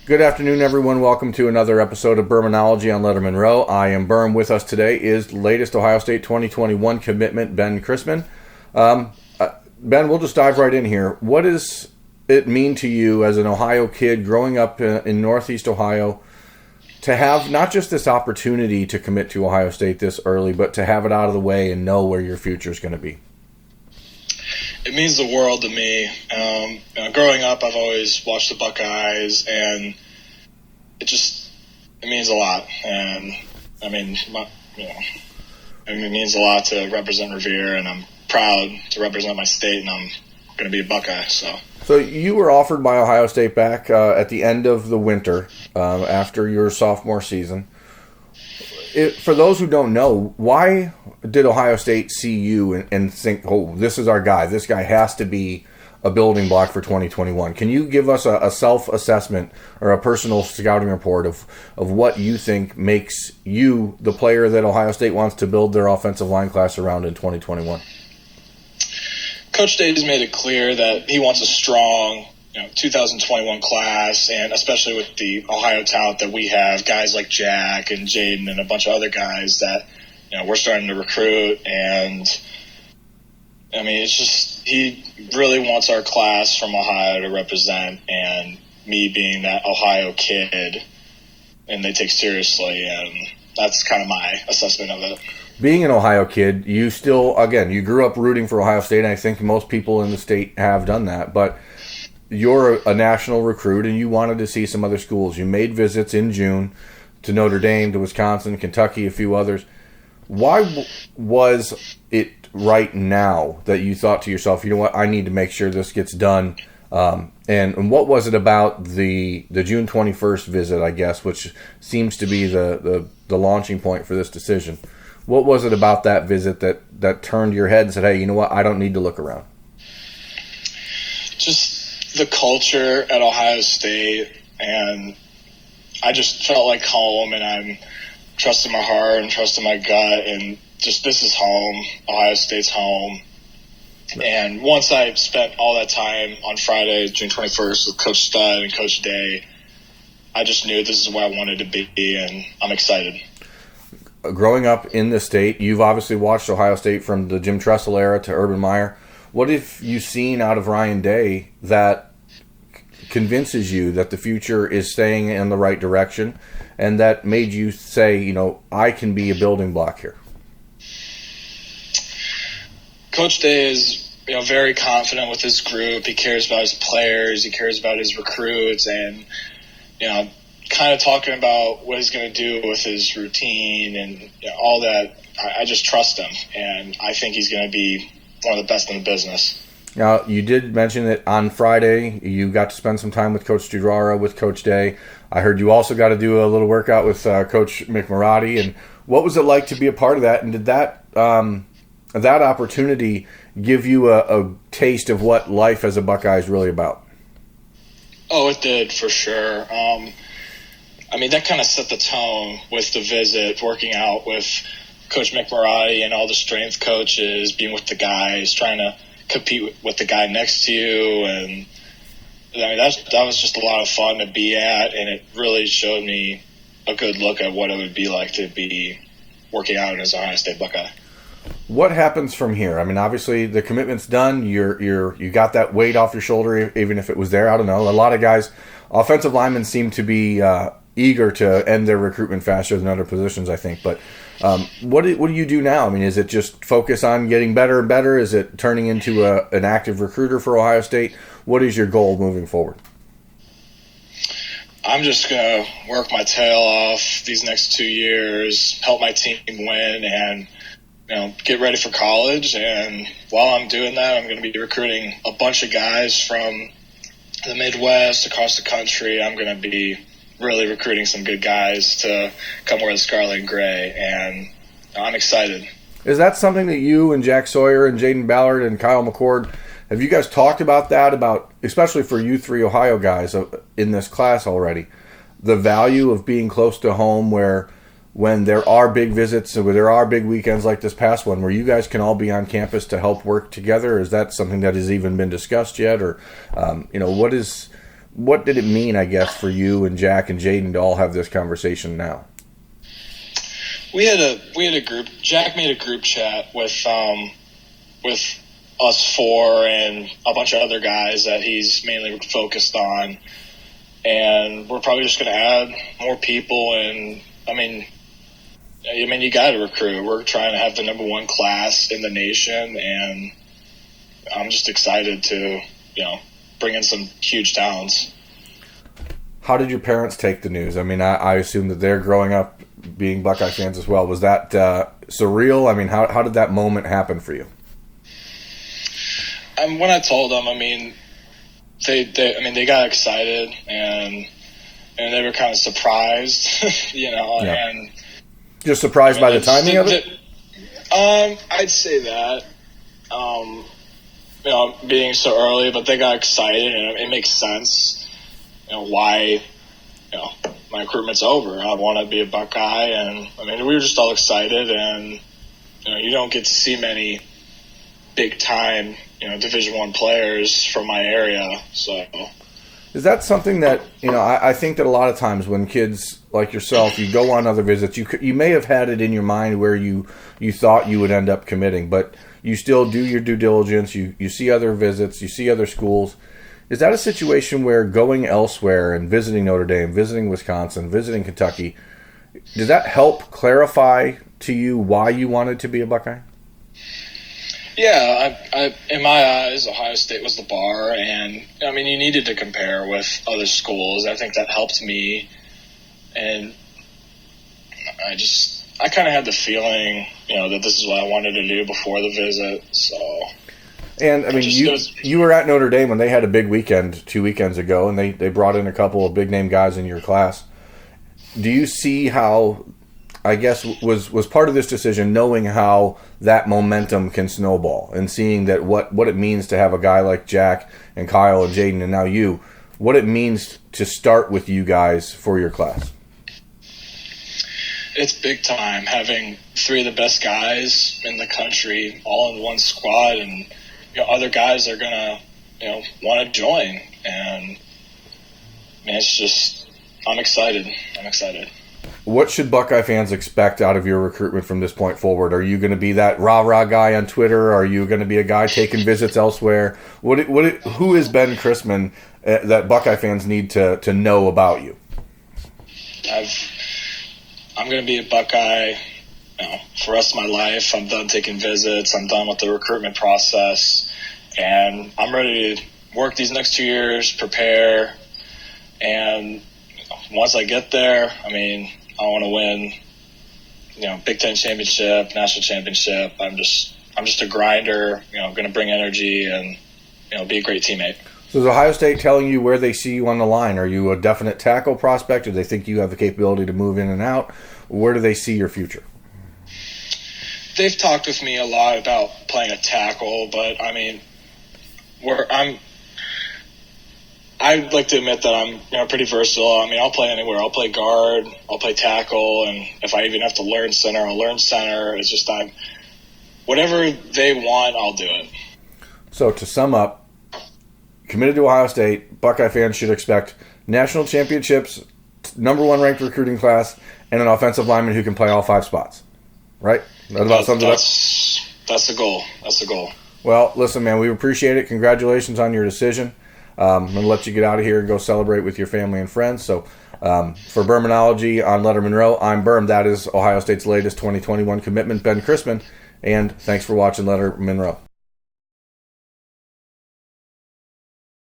Good afternoon, everyone. Welcome to another episode of Bermanology on Lettermen Row. I am Berm. With us today is latest Ohio State 2021 commitment, Ben Christman. Ben, we'll just dive right in here. What does it mean to you as an Ohio kid growing up in Northeast Ohio to have not just this opportunity to commit to Ohio State this early, but to have it out of the way and know where your future is going to be? It means the world to me. Growing up, I've always watched the Buckeyes, and it means a lot. And it means a lot to represent Revere, and I'm proud to represent my state, and I'm going to be a Buckeye. So you were offered by Ohio State back at the end of the winter after your sophomore season. For those who don't know, why did Ohio State see you and think, oh, this is our guy. This guy has to be a building block for 2021. Can you give us a self-assessment or a personal scouting report of what you think makes you the player that Ohio State wants to build their offensive line class around in 2021? Coach Day has made it clear that he wants a strong 2021 class, and especially with the Ohio talent that we have, guys like Jack and Jaden and a bunch of other guys that we're starting to recruit. And it's just he really wants our class from Ohio to represent, and me being that Ohio kid, and they take seriously, and that's kind of my assessment of it. Being an Ohio kid, you still, again, you grew up rooting for Ohio State, and I think most people in the state have done that, but you're a national recruit and you wanted to see some other schools. You made visits in June to Notre Dame, to Wisconsin, Kentucky, a few others. Why was it right now that you thought to yourself, you know what, I need to make sure this gets done? And what was it about the June 21st visit, I guess, which seems to be the launching point for this decision? What was it about that visit that turned your head and said, hey, you know what, I don't need to look around? Just the culture at Ohio State, and I just felt like home, and I'm trusting my heart and trusting my gut, and just this is home. Ohio State's home. And once I spent all that time on Friday, June 21st, with Coach Stud and Coach Day, I just knew this is where I wanted to be, and I'm excited. Growing up in the state, you've obviously watched Ohio State from the Jim Tressel era to Urban Meyer. What have you seen out of Ryan Day that convinces you that the future is staying in the right direction, and that made you say, I can be a building block here? Coach Day is very confident with his group. He cares about his players. He cares about his recruits, and kind of talking about what he's going to do with his routine and all that. I just trust him, and I think he's going to be one of the best in the business. Now, you did mention that on Friday you got to spend some time with Coach Studara, with Coach Day. I heard you also got to do a little workout with Coach McMurati. And what was it like to be a part of that? And did that opportunity give you a taste of what life as a Buckeye is really about? Oh, it did, for sure. That kind of set the tone with the visit, working out with Coach McMurati and all the strength coaches, being with the guys, trying to compete with the guy next to you. And that was just a lot of fun to be at, and it really showed me a good look at what it would be like to be working out as an Ohio State Buckeye. What happens from here? Obviously the commitment's done. You got that weight off your shoulder, even if it was there. I don't know. A lot of guys, offensive linemen, seem to be eager to end their recruitment faster than other positions, I think. But what do you do now? Is it just focus on getting better and better? Is it turning into an active recruiter for Ohio State? What is your goal moving forward? I'm just going to work my tail off these next 2 years, help my team win, and get ready for college. And while I'm doing that, I'm going to be recruiting a bunch of guys from the Midwest, across the country. I'm going to be really recruiting some good guys to come wear the scarlet and gray, and I'm excited. Is that something that you and Jack Sawyer and Jaden Ballard and Kyle McCord, have you guys talked about that, about, especially for you three Ohio guys in this class already, the value of being close to home, where when there are big visits, where there are big weekends like this past one, where you guys can all be on campus to help work together? Is that something that has even been discussed yet? Or, What did it mean, I guess, for you and Jack and Jaden to all have this conversation now? We had a group. Jack made a group chat with us four and a bunch of other guys that he's mainly focused on, and we're probably just going to add more people. And I mean, you got to recruit. We're trying to have the number one class in the nation, and I'm just excited to bring in some huge talents. How did your parents take the news? I mean, I assume that they're growing up being Buckeye fans as well. Was that surreal? I mean, how did that moment happen for you? When I told them, they got excited and they were kind of surprised, Yeah. and Just surprised by the timing of it? I'd say that, being so early, but they got excited, and it makes sense, why, my recruitment's over. I want to be a Buckeye, and we were just all excited, and you don't get to see many big time, Division I players from my area. So, is that something that I think that a lot of times when kids like yourself, you go on other visits, you may have had it in your mind where you thought you would end up committing, but you still do your due diligence. You see other visits, you see other schools. Is that a situation where going elsewhere and visiting Notre Dame, visiting Wisconsin, visiting Kentucky, does that help clarify to you why you wanted to be a Buckeye? Yeah, I in my eyes, Ohio State was the bar, and you needed to compare with other schools. I think that helped me, and I kind of had the feeling, that this is what I wanted to do before the visit. So, and you were at Notre Dame when they had a big weekend 2 weekends ago, and they brought in a couple of big name guys in your class. Do you see how, I guess, was part of this decision knowing how that momentum can snowball and seeing that what it means to have a guy like Jack and Kyle and Jaden and now you, what it means to start with you guys for your class? It's big time having three of the best guys in the country all in one squad, and other guys are gonna want to join, and it's just I'm excited. What should Buckeye fans expect out of your recruitment from this point forward? Are you going to be that rah-rah guy on Twitter? Are you going to be a guy taking visits elsewhere? Who is Ben Christman that Buckeye fans need to know about you? I'm going to be a Buckeye for the rest of my life. I'm done taking visits. I'm done with the recruitment process. And I'm ready to work these next 2 years, prepare. And once I get there, I want to win, Big Ten championship, national championship. I'm just a grinder, going to bring energy and, be a great teammate. So is Ohio State telling you where they see you on the line? Are you a definite tackle prospect? Do they think you have the capability to move in and out? Where do they see your future? They've talked with me a lot about playing a tackle, but I'd like to admit that I'm pretty versatile. I'll play anywhere. I'll play guard, I'll play tackle, and if I even have to learn center, I'll learn center. It's just whatever they want, I'll do it. So to sum up, committed to Ohio State, Buckeye fans should expect national championships, number one ranked recruiting class, and an offensive lineman who can play all 5 spots. Right? That about sums it up? That's the goal. That's the goal. Well, listen, man, we appreciate it. Congratulations on your decision. I'm going to let you get out of here and go celebrate with your family and friends. So for Bermanology on Lettermen Row, I'm Berm. That is Ohio State's latest 2021 commitment, Ben Christman. And thanks for watching Lettermen Row.